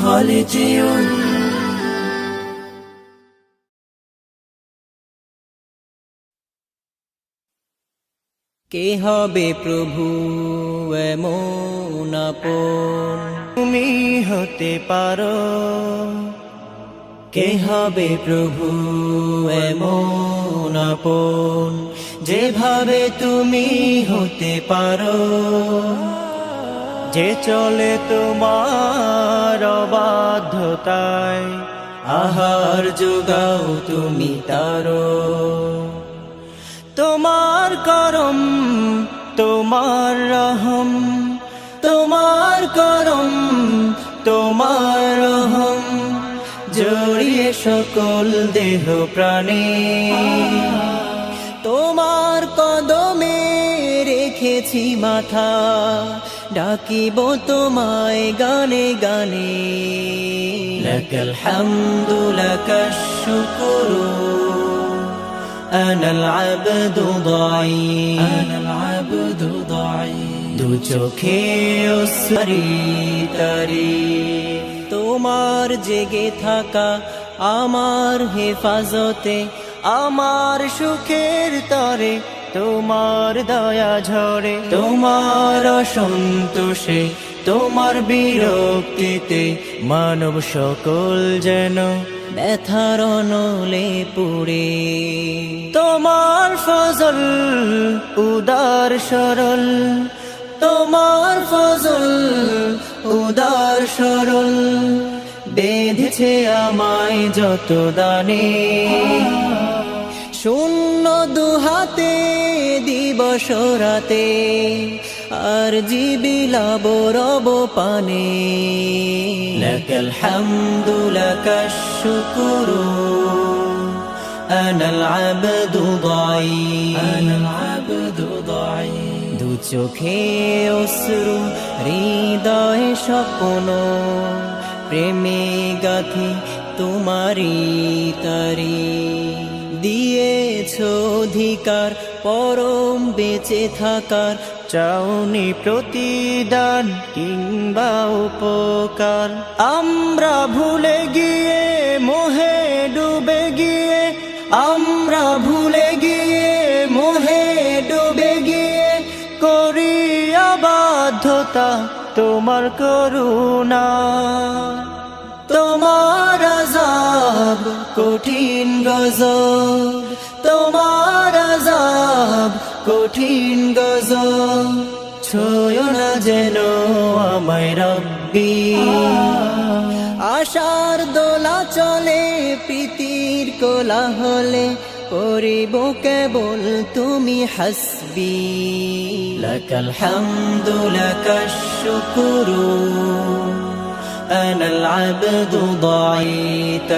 خالدون কে হবে প্রভু এমন আপন তুমি হতে পারো কে হবে প্রভু এমন আপন যেভাবে তুমি হতে পারো যে চলে তোমার অবাধ্যতায় আহার যোগাও তুমি তারো তোমার করম তোমার রহম তোমার করম তোমার রহম জড়িয়ে সকল দেহ প্রাণে তোমার কদমে রেখেছি মাথা ডাকিব তোমায় গানে গানে লাকাল হামদু লাকাশ শুকরু أنا العبد ضعيف দু চোখে অশ্রী তারি তোমার জেগে থাকা আমার হেফাজতে আমার সুখের তরে তোমার দয়া ঝরে তোমার সন্তোষে তোমার বিরক্তিতে মানব সকল যেন ব্যথার নলে পুড়ে তোমার ফজল উদার সরল তোমার ফজল উদার সরল বেঁধেছে আমায় যত দানে শূন্য দুহাতে দিবস রাতে আর জিবিলাব রব পানে লাকাল হামদু লাকাশ শুকরু আনাল আবদু দাঈফ দু চোখে অশ্রু হৃদয়ে স্বপ্ন প্রেমে গাথি তোমারি তারি দিয়েছ অধিকার পরম বেঁচে থাকার চাওনি প্রতিদান কিংবা উপকার আমরা ভুলে গিয়ে মোহে ডুবে গিয়ে আমরা ভুলে গিয়ে মোহে ডুবে গিয়ে করি অবাধ্যতা তোমার করুণা তোমার আযাব কঠিন গজব তোমার আযাব কঠিন গজব ছুঁয়ো না যেন আমায় রব্বি আশার দোলা চলে প্রীতির কোলাহলে করিব কেবল তুমি হাসবি লাকাল হামদু লাকাশ শুকরু أنا العبد ضعيف